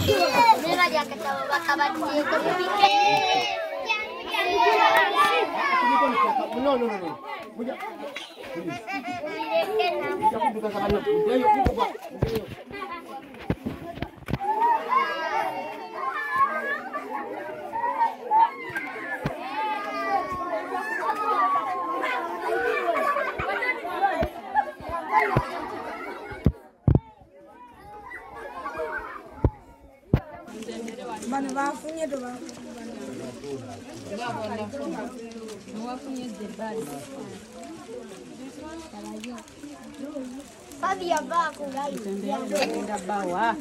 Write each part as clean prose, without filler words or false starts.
Mira ya que estaba va a acabar con mi pique. No, no, no, no. Voy a... Mana wafunya do wa. Sabi ya ba ko gai. Da bawah.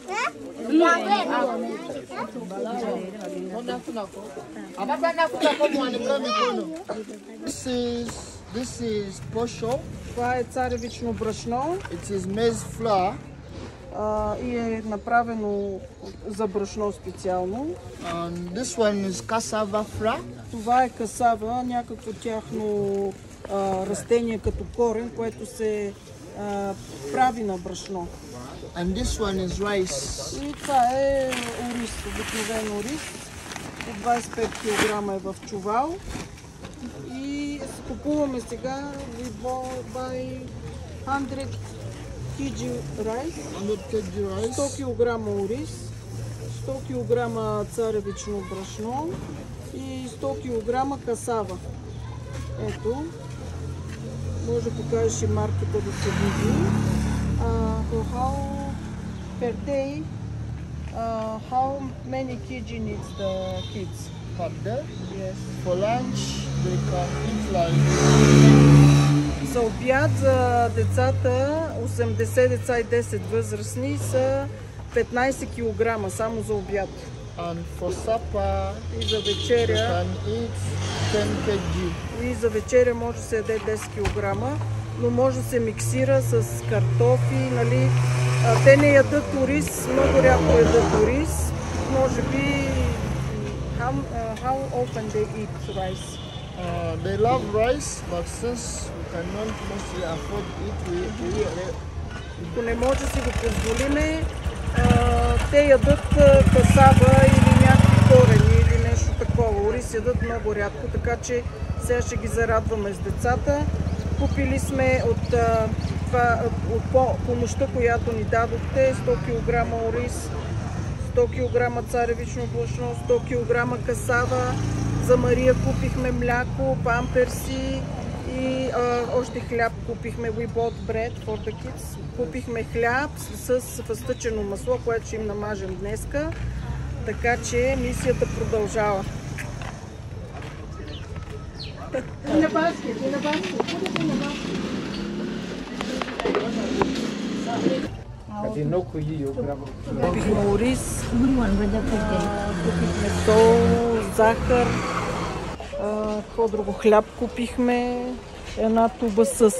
This is posho. Това е царевично брашно It is maize flour. и е направено за брашно специално. And this one is cassava flour. Това е касава, някакво тяхно растение като корен, което се прави на брашно. And this one is rice. И това е ориз, обикновен ориз. По 25 кг е в чувал. И купуваме сега by 100 kg rice, 100 кг ориз, 100 кг царевично брашно и 100 кг касава. Ето, може да покажеш и марката да се види. How per day, how many kg needs the kids? Per day? Yes. For lunch, they can eat like... За обяд за децата, 80 деца и 10 възрастни са 15 кг само за обяд. And for supper, И за they вечеря, can eat 10 kg. и за вечеря може да се яде 10 кг, но може да се миксира с картофи, нали. Те не ядат ориз, много рядко ядат ориз. Може би, how often they eat rice? They love rice, but since we cannot mostly afford it, we Ако не може да си го позволиме, те ядат касава или някакви корени или нещо такова. Ориз ядат много рядко, така че сега ще ги зарадваме с децата. Купили сме от помощта, която ни дадохте, 100 кг ориз, 100 кг царевично брашно, 100 кг касава. За Мария купихме мляко, памперси и още хляб купихме. We bought bread for the kids. Купихме хляб с фъстъчено масло, което ще им намажем днеска. Така че мисията продължава. Купихме ориз, купихме сол, захар, какво друго, хляб купихме, една туба с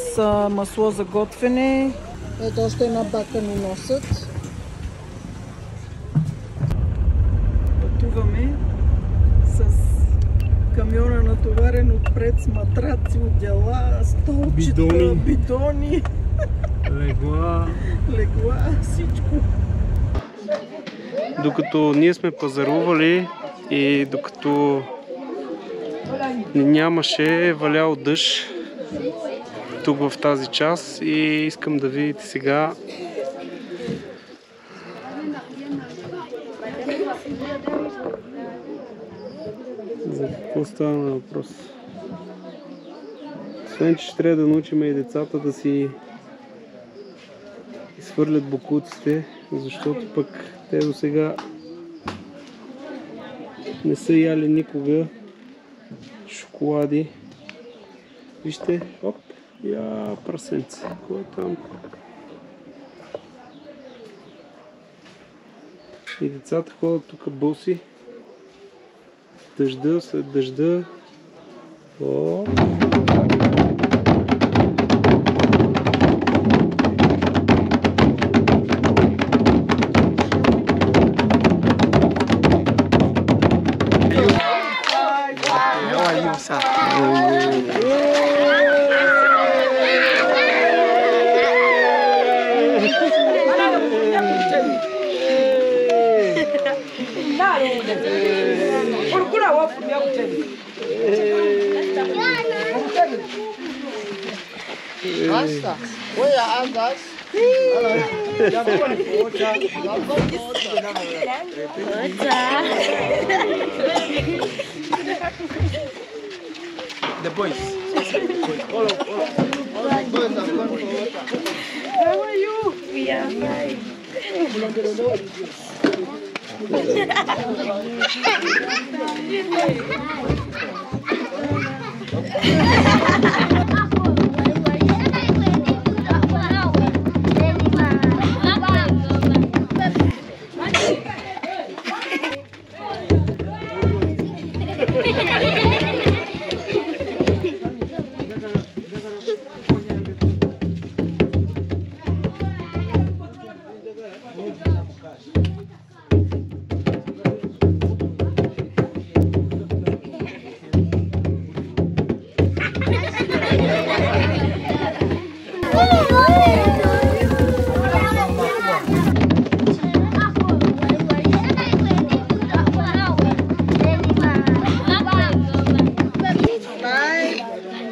масло за готвене. Ето още една бака ни носят. Пътуваме с камиона натоварен отпред с матраци, одеяла, столчета, бидони. Легла, всичко. Докато ние сме пазарували и докато нямаше валял дъжд тук в тази част и искам да видите сега за какво става въпрос. Освен, че ще трябва да научим и децата да си изхвърлят бокуците, защото пък те до сега не са яли никога шоколади. Вижте, оп, я прасенце, кой е там? И децата ходят тук боси. Дъжда след дъжда. Оп. Master, where are others? The boys. All the boys have gone for water. How are you? We are fine.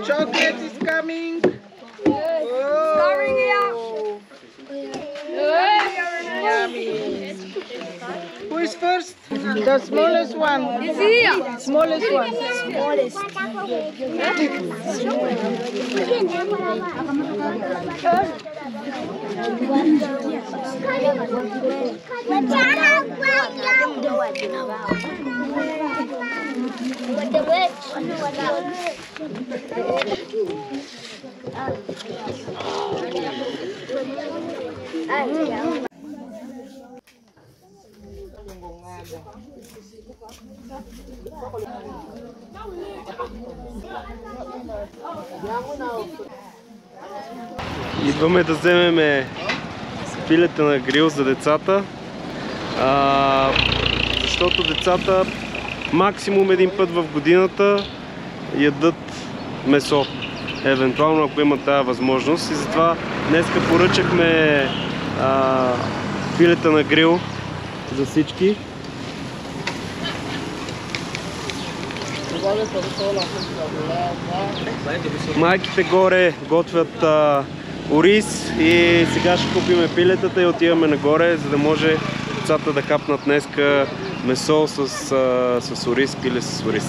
Chocolate is coming. Yummy. Who is first? The smallest one. It's here. Smallest one. Идваме да вземем пилета на грил за децата, защото децата максимум един път в годината ядат месо, евентуално ако имат тази възможност, и затова днеска поръчахме пилета на грил за всички. Майките горе готвят ориз и сега ще купим пилетата и отиваме нагоре, за да може децата да капнат днеска месо с ориз, пиле с ориз.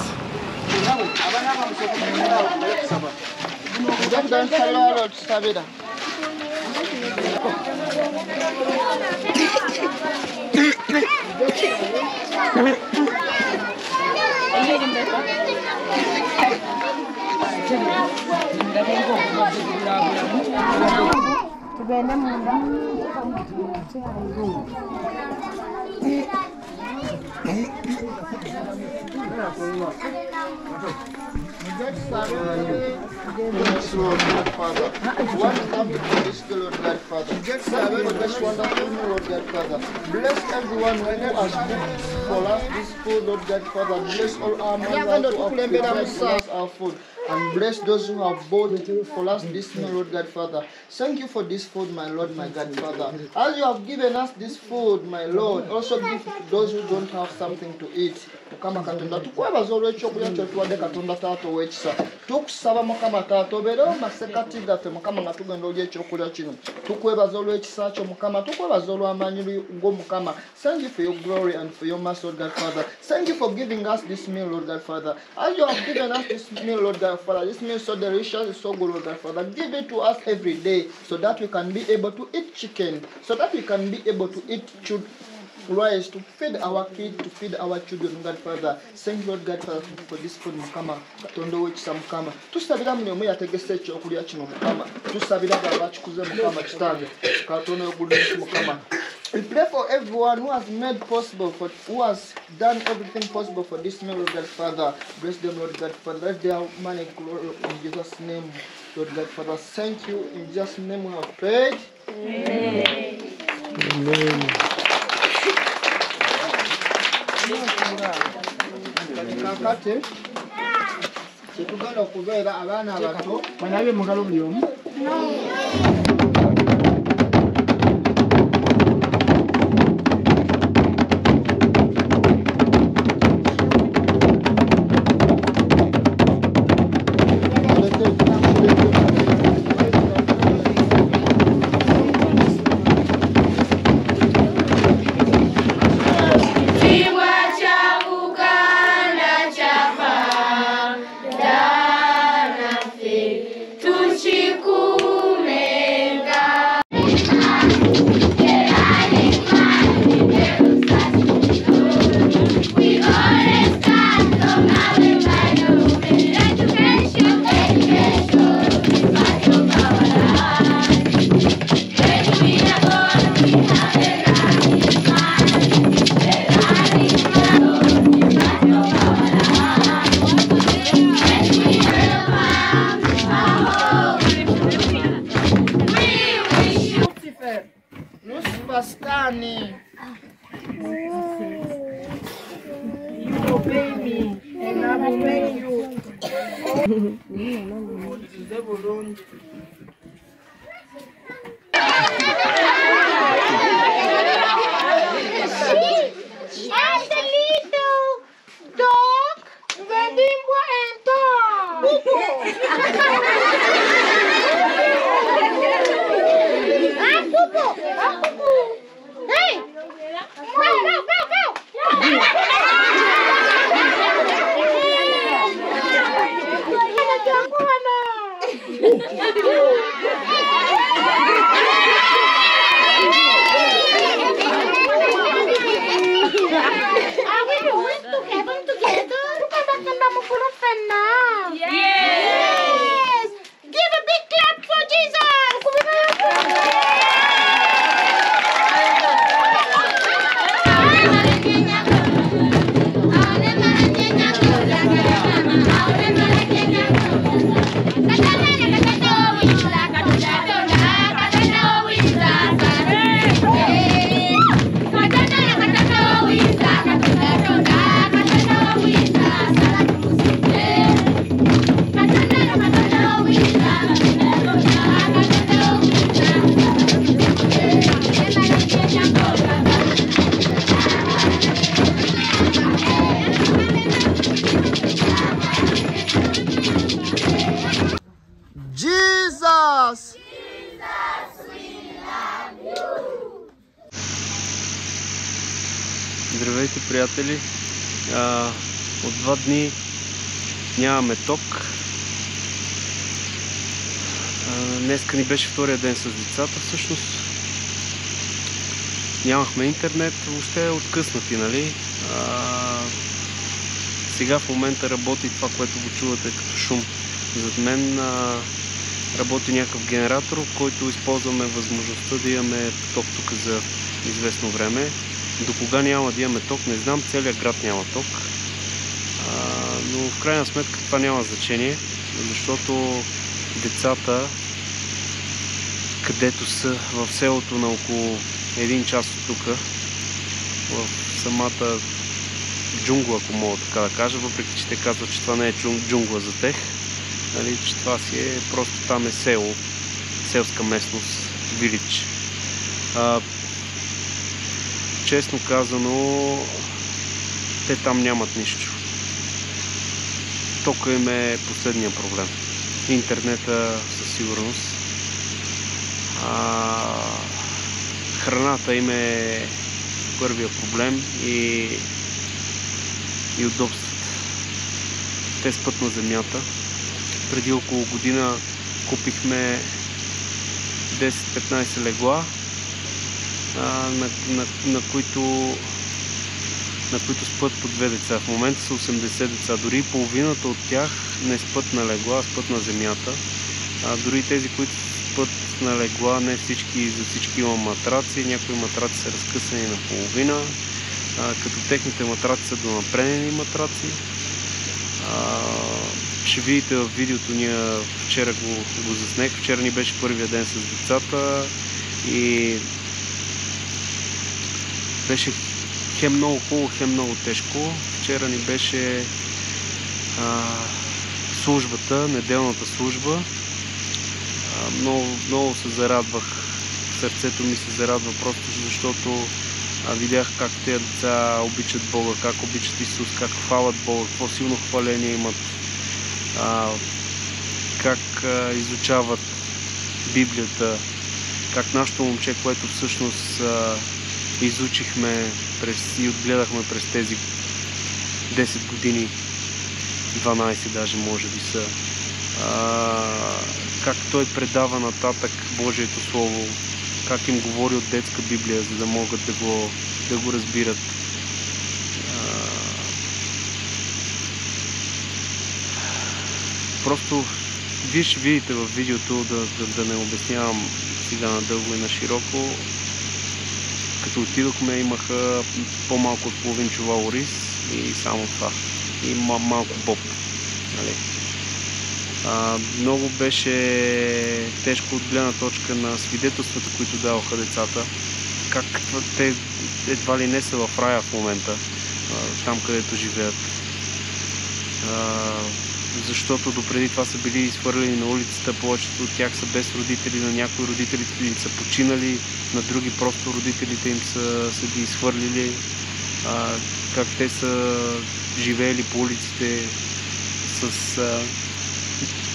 Bless everyone who has cooked for us this food, Lord God Father. Bless all our mothers who have prepared our food. And bless those who have bought for us this meal, Lord God Father. Thank you for this food, my Lord, my God Father. As you have given us this food, my Lord, also give to those who don't have something to eat. Mukama Katonda tukwebaza olw'ekyokulya kyotuwadde Katonda Taata ow'ekisa. Tukusaba Mukama Taata obeerewo mu masekkati gaffe Mukama nga tugenda olya ekyokulya kino. Tukwebaza olw'ekisa kyo Mukama, tukwebaza olw'amaanyi go Mukama. Thank you for your glory and for your mercy, Lord God Father. Thank you for giving us this meal, Lord God Father. As you have given us this meal, Lord God Father, this meal is so delicious, it's so good, Lord God Father. Give it to us every day so that we can be able to eat chicken, so that we can be able to eat rice, to feed our kids, to feed our children, God Father. Thank you, Lord God Father, for this food, Mukama. Katonda ow'ekisa Mukama. Tusabira buli omu yategese ekyokulya kino Mukama. Tusabira abakikuze Mukama kitange. Katonda ogulungi Mukama. We pray for everyone who has made possible, who has done everything possible for this meal, Lord God Father. Bless them, Lord God Father. Let their money glory in Jesus' name, Lord God Father. Thank you. In Jesus' name we have prayed. Amen. Amen. Kakate tetugenda okubeera abaana abato banabe mugalo buli omu. Angelito! Doc! Pwede mo ito! Pupo! Pupo! Hey! Go! Are we doing together? Maganda mo po ng fan na. Yes! Give a big clap for Jesus! Jesus! Здравейте, приятели! От 2 дни нямаме ток. Днеска ни беше втория ден с децата, всъщност. Нямахме интернет, въобще откъснати, нали? Сега в момента работи това, което го чувате като шум. Зад мен работи някакъв генератор, в който използваме възможността да имаме ток тук за известно време. До кога няма да имаме ток, не знам, целият град няма ток. Но в крайна сметка това няма значение, защото децата, където са в селото на около 1 час от тук, в самата джунгла, ако мога така да кажа, въпреки че те казват, че това не е джунгла за тях, нали, че това си е просто там е село, селска местност, вилидж. Честно казано, те там нямат нищо. Тока им е последния проблем. Интернета със сигурност. Храната им е първия проблем и удобствата. Те спят на земята. Преди около година купихме 10-15 легла, на които спът по 2 деца. В момента са 80 деца. Дори половината от тях не спът на легла, а спът на земята. Дори тези, които спът на легла, не всички, за всички има матраци. Някои матраци са разкъсани на половина, като техните матраци са донапренени матраци. Ще видите в видеото, ние вчера го заснех. Вчера ни беше първия ден с децата и беше хем много хубаво, хем много тежко. Вчера ни беше службата, неделната служба. Много се зарадвах. Сърцето ми се зарадва просто защото видях как тези деца обичат Бога, как обичат Исус, как хвалят Бога, какво силно хваление имат, как изучават Библията, как нашето момче, което всъщност изучихме и отгледахме през тези 10 години, 12 даже може би са, как той предава нататък Божието Слово, как им говори от детска Библия, за да могат да го разбират. Просто вие ще видите в видеото, да не обяснявам сега надълго и на широко. Като отидохме, имаха по-малко от половин чувал ориз и само това. И малко боб. Нали? Много беше тежко от гледна точка на свидетелствата, които даваха децата. Как те едва ли не са в рая в момента, там където живеят. защото допреди това са били изхвърлени на улицата, повечето от тях са без родители, на някои родителите им са починали, на други просто родителите им са ги изхвърлили, как те са живеели по улиците с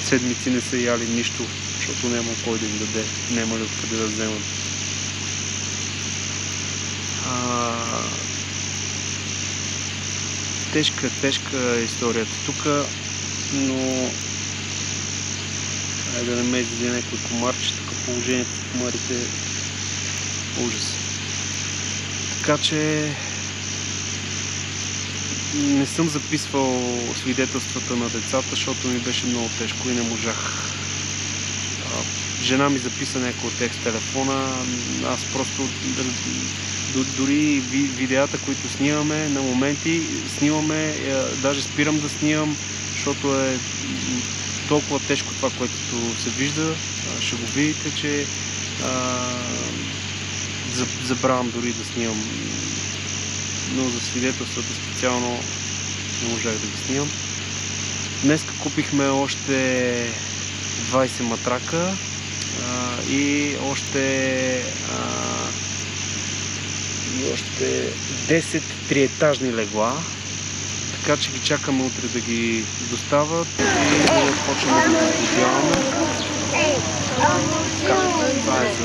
седмици, не са яли нищо, защото няма кой да им даде, няма ли откъде да вземат. Тежка историята тук, но айде да не ме изяде някой комарче, тук положението с комарите е ужас. Така че не съм записвал свидетелствата на децата, защото ми беше много тежко и не можах. Жена ми записа някой от тях с телефона, аз просто дори видеята, които снимаме, на моменти снимаме, даже спирам да снимам, защото е толкова тежко това, което се вижда. Ще го видите, че забравям дори да снимам, но за свидетелствата специално не можах да ги снимам. Днес купихме още 20 матрака и още 10 триетажни легла, така че ги чакаме утре да ги доставят и да почнем да ги подяваме. Това е за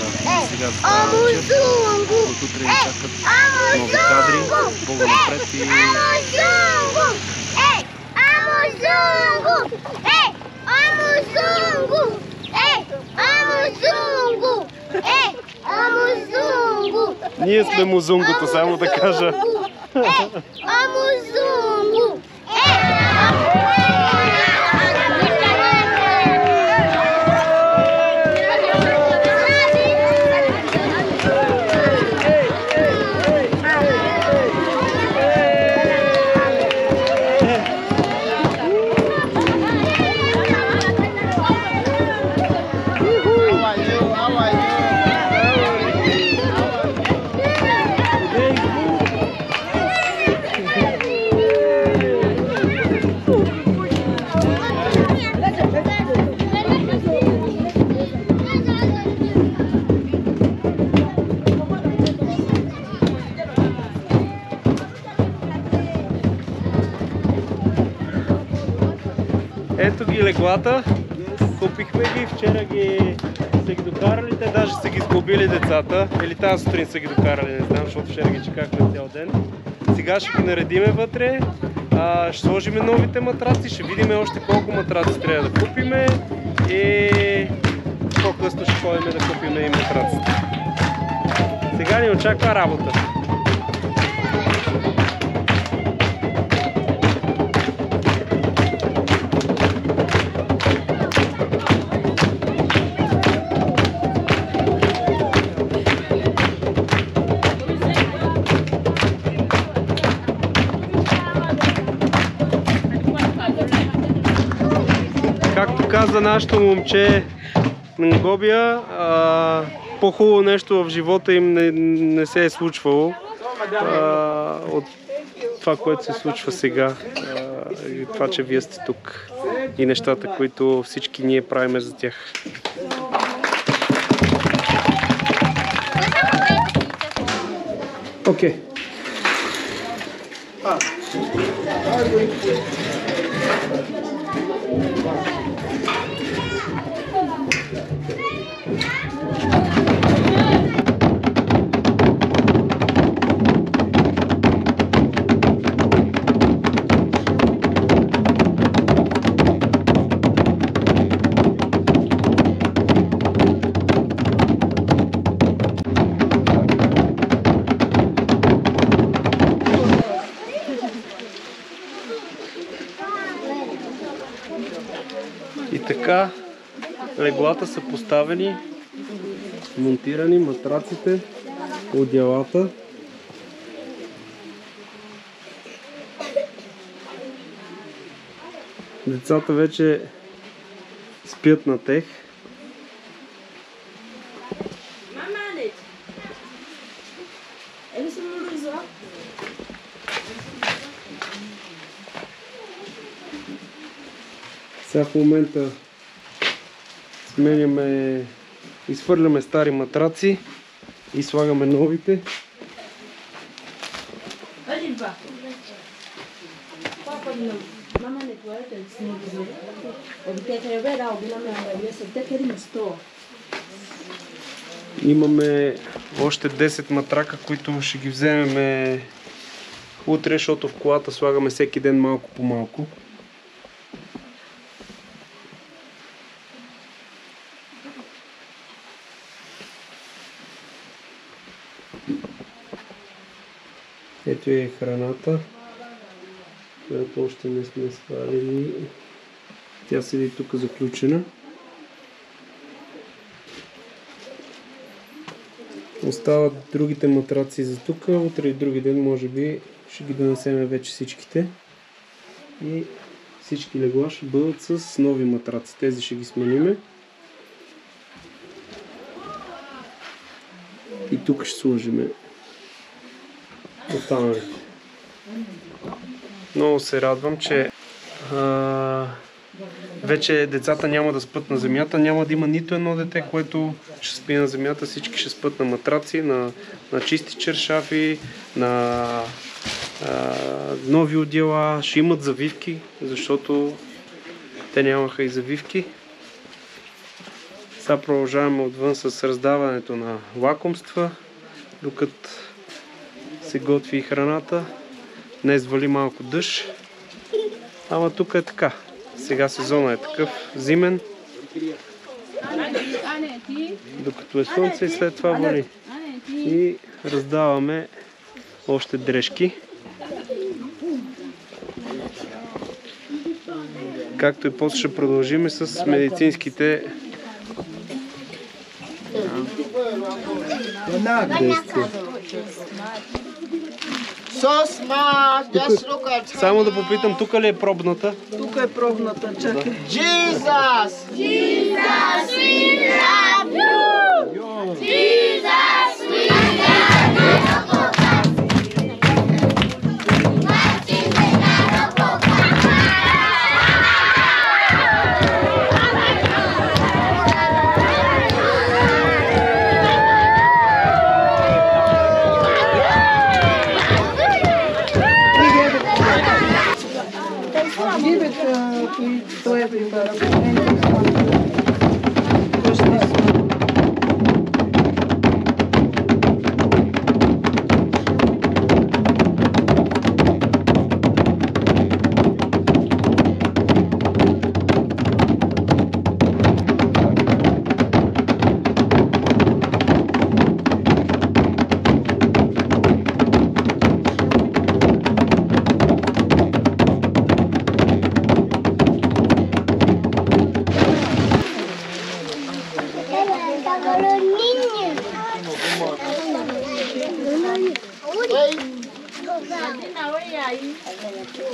сега за тази вечер. От утре ни чакат нови кадри, Бога напред и... Ние сме музунгото, само да кажа. Музунго! Ето ги леглата, купихме ги, вчера са ги докарали, те даже са ги сглобили децата, или тази сутрин са ги докарали, не знам, защото вчера ги чекахме цял ден. Сега ще ги наредиме вътре, ще сложим новите матраци, ще видим още колко матраци трябва да купиме и по-късно ще ходим да купим и матраците. Сега ни очаква работа. Както каза нашето момче Нгобия, по-хубаво нещо в живота им не се е случвало от това, което се случва сега. И това, че вие сте тук и нещата, които всички ние правиме за тях. Окей. И така, леглата са поставени, монтирани, матраците, одеялата. Децата вече спят на тех. Сега в момента сменяме, изхвърляме стари матраци и слагаме новите. Имаме още 10 матрака, които ще ги вземем утре, защото в колата слагаме всеки ден малко по малко. Ето е храната, която още не сме свалили. Тя седи тук заключена. Остават другите матраци за тук. Утре и други ден може би ще ги донесем вече всичките. И всички легла ще бъдат с нови матраци. Тези ще ги смениме. И тук ще сложиме останалите. Много се радвам, че вече децата няма да спят на земята. Няма да има нито едно дете, което ще спи на земята. Всички ще спят на матраци, на чисти чершафи, на нови одеяла. Ще имат завивки, защото те нямаха и завивки. Сега продължаваме отвън с раздаването на лакомства, докато се готви и храната. Днес вали малко дъжд, ама тук е така. Сега сезона е такъв зимен, докато е слънце и след това вали. И раздаваме още дрежки. Както и после ще продължим с медицинските действия. Само да попитам, тук ли е пробната? Тук е пробната, чакай. Jesus! Jesus, we love you! Jesus, we love you! Give it to everybody.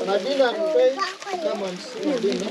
Nadina and Faith, come and see Nadina.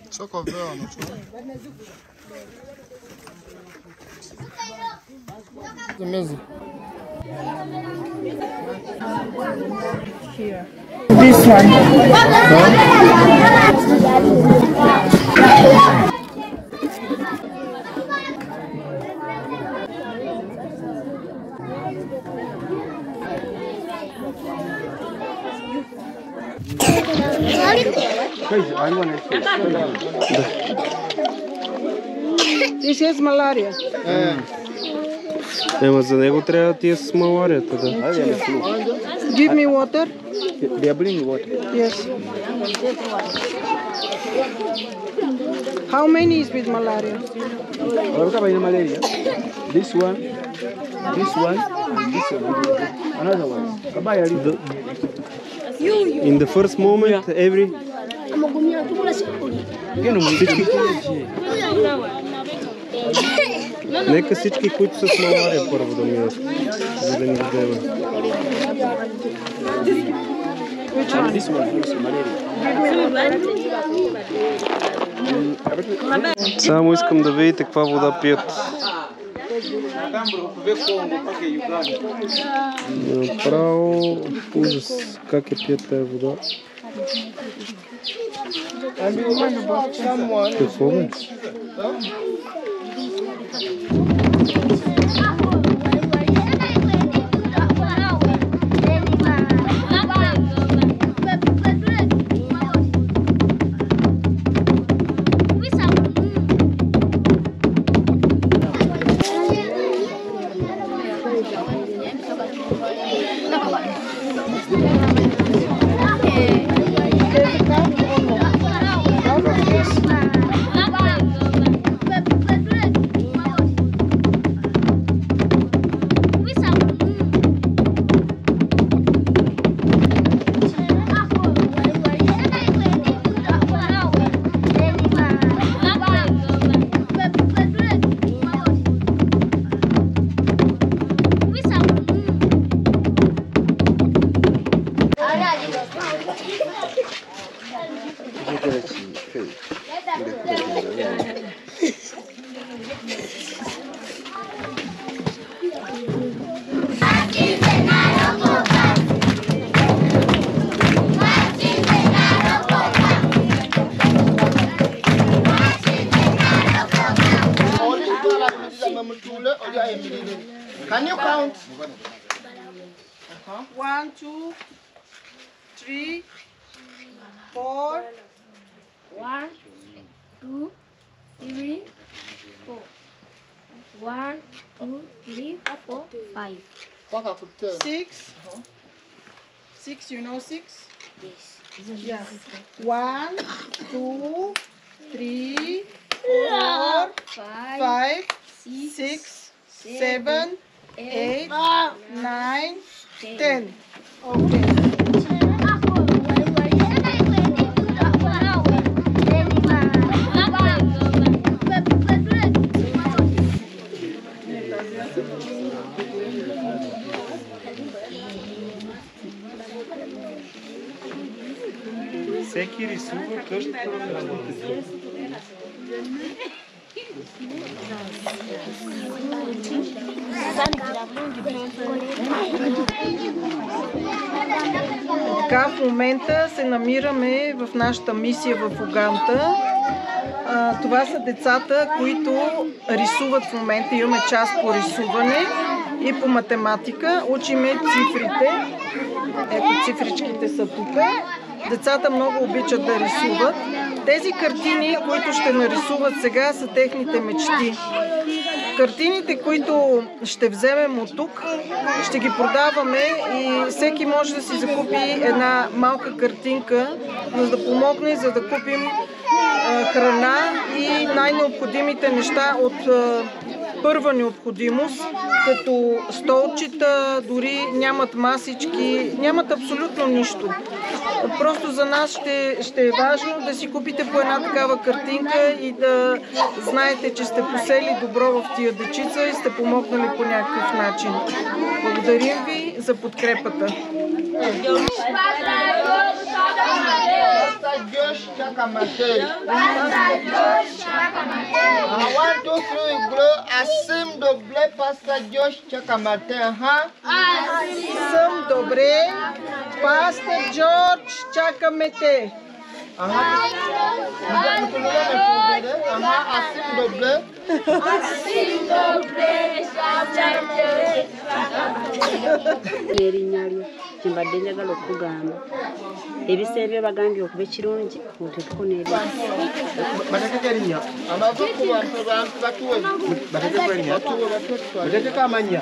Soko wyłano, This one. This is malaria. Ема за него трябва да ти е с маларията, да. Give me water. They are bringing water. Yes. How many is with malaria? Malaria. This one, this one, this one. Another one. In the first moment, every... Нека всички, които са с малария, първо да минат, за да ни вземем. Само искам да видите каква вода пият. Направо ужас. Как я пият тази вода? Какво бе? Can you count? 1, 2, 3, 4. 1, 2, 3, 4. 1, 2, 3, 4, 5. 6. 6, you know 6? Yes. Yeah. 1, 2, 3, 4, 5, 6, 7, 8, 9, 10. Okay. Всеки рисува къщата на работите. Така, в момента се намираме в нашата мисия в Уганта. Това са децата, които рисуват в момента. Имаме част по рисуване и по математика. Учиме цифрите. Ето, цифричките са тук. Децата много обичат да рисуват. Тези картини, които ще нарисуват сега, са техните мечти. Картините, които ще вземем от тук, ще ги продаваме и всеки може да си закупи една малка картинка, за да помогне, за да купим храна и най-необходимите неща от първа необходимост, като столчета, дори нямат масички, нямат абсолютно нищо. Просто за нас ще е важно да си купите по една такава картинка и да знаете, че сте посели добро в тия дечица и сте помогнали по някакъв начин. Благодарим ви за подкрепата. Съм добре. Пастор Джордж, чакаме те. kati mbadde njagala okugamba ebiseera bye bagambye okuba ekirungi oteekeko n'ebyo bateekeko erinnya bateekeko erinnya bateekeko amannya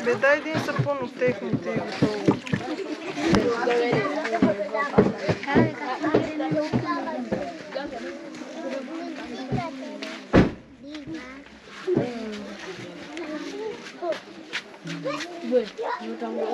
Бе, дай един сапун от техните и готово.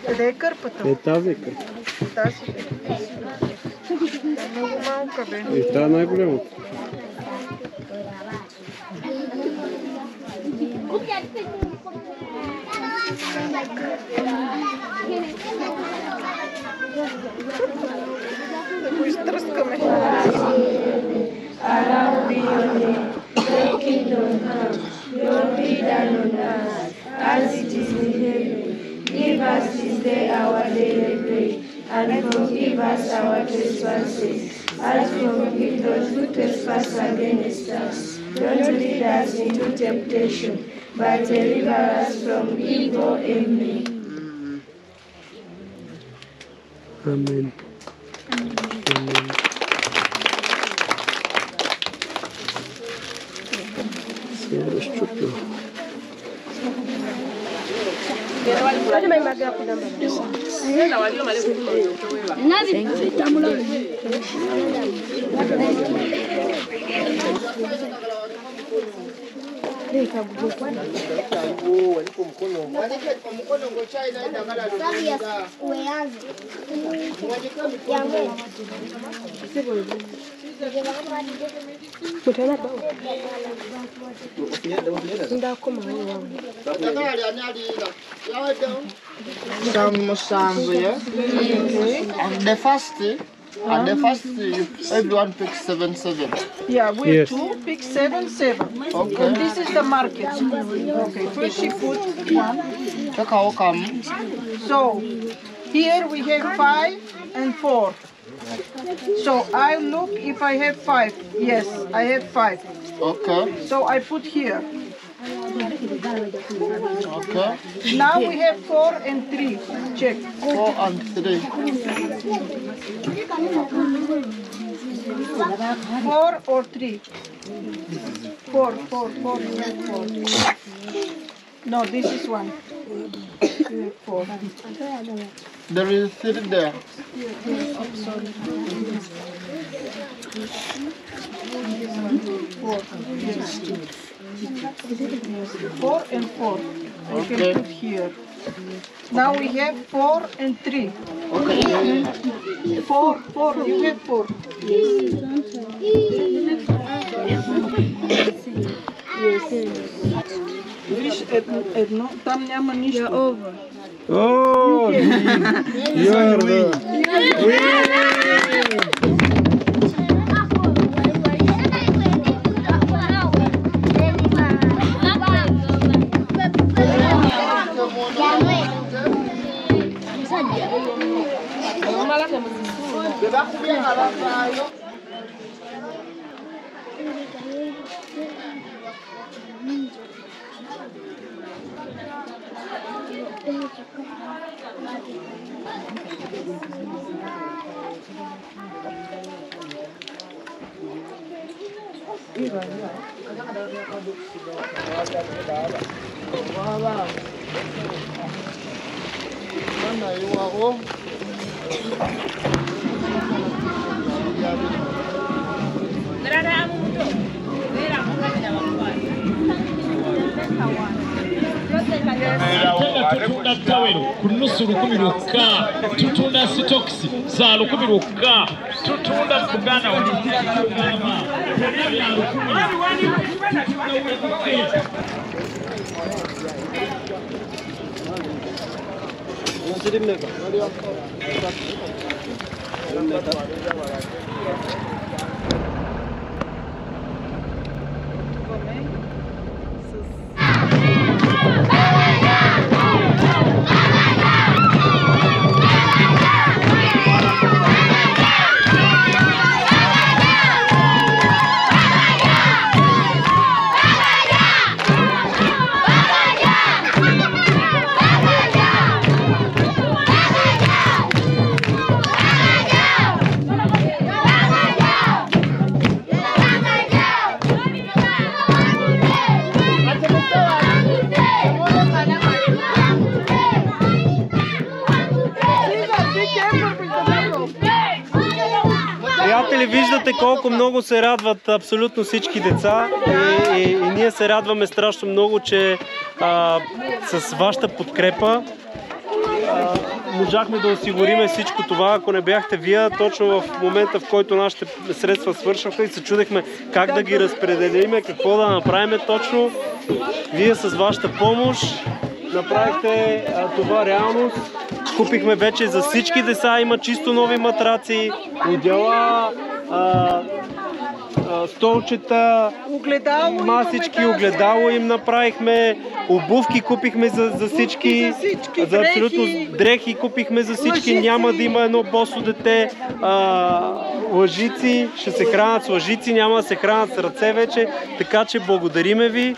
Къде е кърпата? Е тази кърпа. Тази. Много малка бе. И та е най-голямата. Да го изтръскаме. As it is in heaven, give us this day our daily bread, and forgive us our trespasses, as we forgive those who trespass against us. Don't lead us into temptation, but deliver us from evil. Amen. Amen. Amen. Следващото. Musanvu, yeah? And the first, everyone picks 7-7. Yeah, we're Yes. two, pick 7-7. Okay. And this is the market. Okay, first she put one. Check how come. So, here we have 5 and 4. So, I look if I have 5. Yes, I have 5. Okay. So, I put here. Okay. Now we have 4 and 3. Check. 4 and 3. 4 or 3? 4. No, this is 1. 4. There is 3 there. 4 and 4. I can put here. Now we have 4 and 3. Okay. 4. You have 4. Виж, едно, там няма нищо. О, Йорда! tutunda tawero ku nusu 10 lwokka, tutunda sitokisi za 10 lwokka, tutunda mu Buganda wano Приятели, виждате колко много се радват абсолютно всички деца и ние се радваме страшно много, че с вашата подкрепа можахме да осигуриме всичко това. Ако не бяхте вие, точно в момента, в който нашите средства свършваха и се чудехме как да ги разпределиме, какво да направим точно, вие с вашата помощ направихте това реалност. Купихме вече за всички деца, има чисто нови матраци, одеяла, столчета, масички, огледало им направихме, обувки купихме за всички, за абсолютно дрехи купихме за всички, няма да има едно босо дете, лъжици, ще се хранят с лъжици, няма да се хранят с ръце вече, така че благодариме ви,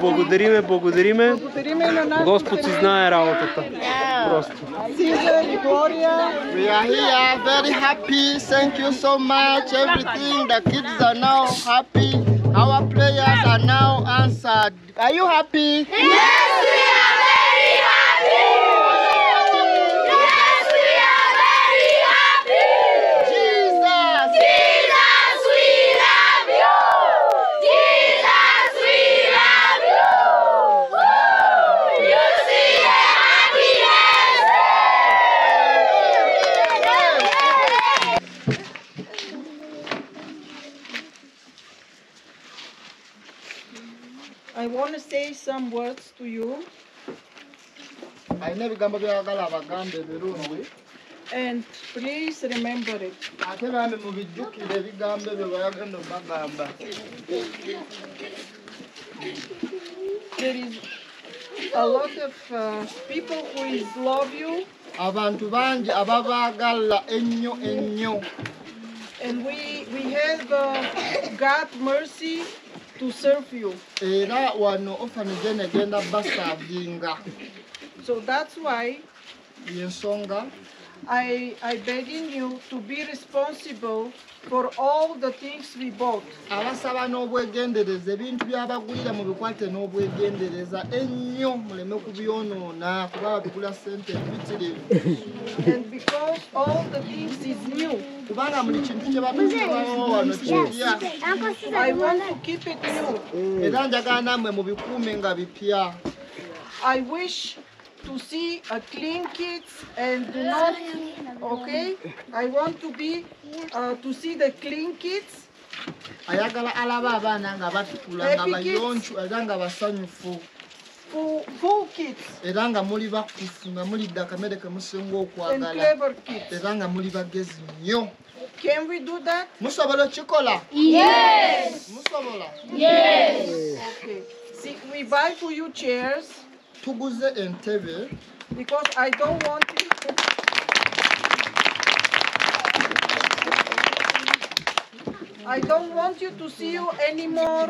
благодариме. Господ си знае работата. Просто. We are here very happy. Thank you so much. Everything, the kids are now happy. Our prayers are now answered. Are you happy? Yes, we are very happy. Yes, we are very happy. Jesus. Jesus, we love you. Jesus, we love you. You see the happiness. I want to say some words to you. Ayina ebigambo byagala abagambe birungi. And please remember it. Ate bambi mubijjukire ebigambo ebyo bayagenda obagamba. There is a lot of people who love you. Abantu bangi ababaagala ennyo ennyo. And we have God's mercy to serve you. Era wano orphanage negenda basaavinga. So that's why Yensonga I begging you to be responsible for all the things we bought. abasaba n'obwegendereza ebintu byabagulira mu bikwate n'obwegendereza ennyo muleme kubyonoona kuba babigula ssente empitirivu. And because all the things is new, kubanga buli kintu kye batusabawo wano kipya I want to keep it new. era njagala nammwe mubikuume nga bipya. I wish to see a clean kids and do not, okay? I want to see the clean kids. Ayagala alaba abaana nga batukula nga bayoncu era nga basanyufu Full kids era nga muli bakufu nga mulidde akamere ke musinga and okwagala clever kids. era nga muli bagezi nnyo. Can we do that? Musobola okikola? Yes. Musobola? Yes. Okay. See, we buy for you chairs. Tuguze entebe because I don't want you to see you anymore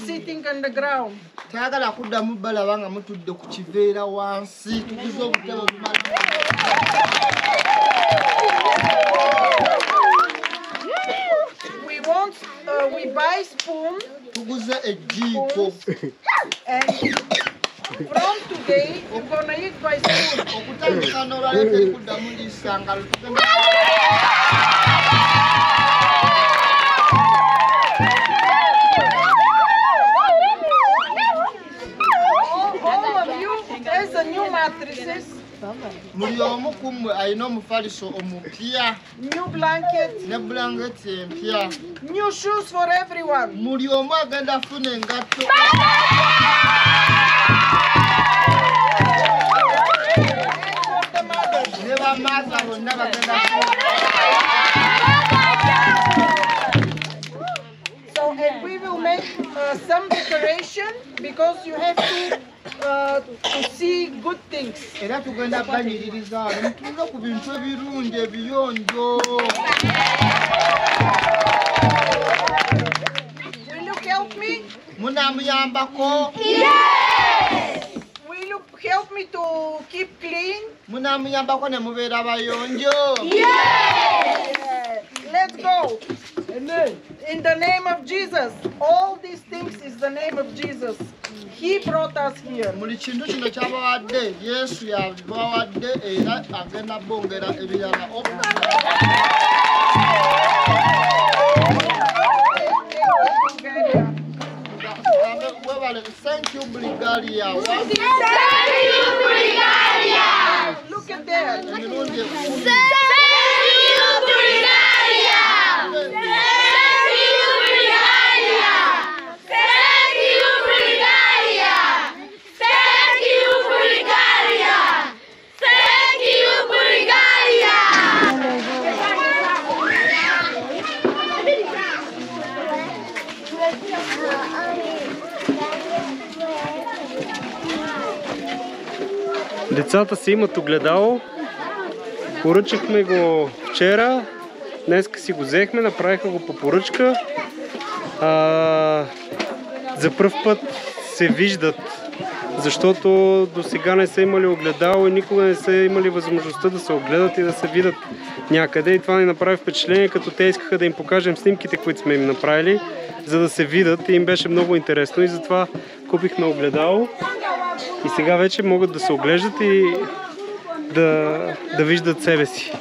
sitting on the ground. Tayagala kuddamu balaba nga mutudde ku kiveera wansi tuguze obutebe obumala. We buy spoon. Tuguze ejjiiko. And from today, we're gonna eat by spoon. Okutandika n'olwaleero kuddamu liisanga lutugenda. All of you, there's a new mattresses. Muli omu ku mmwe alina omufaliso omupya. New blankets. Ne blanketi empya. New shoes for everyone. Muli omu agenda afuna engatto. Ne bamaaza bonna bagenda So, and we will make some decoration because you have to see good things. Era tugenda banyiririza wano mutunule ku bintu ebirungi ebiyonjo. Will you help me? Munaamuyambako? Yes! Will you help me to keep clean? Munaamuyambako ne mubeera bayonjo? Yes! Let's go. Amen. In the name of Jesus. All these things is the name of Jesus. He brought us here. Muli kintu kino kyabawadde Yesu yabawadde era agenda bongera ebirala. Thank you, Bulgaria. Thank you, Bulgaria. Look at that. Thank you, Bulgaria. Thank you, Bulgaria. Thank you, Bulgaria. Thank you, Bulgaria. Thank you, Bulgaria. Децата си имат огледало. Поръчахме го вчера. Днеска си го взехме, направиха го по поръчка. За пръв път се виждат, защото до сега не са имали огледало и никога не са имали възможността да се огледат и да се видят някъде. И това ни направи впечатление, като те искаха да им покажем снимките, които сме им направили, за да се видят и им беше много интересно и затова купихме огледало. И сега вече могат да се оглеждат и да виждат себе си.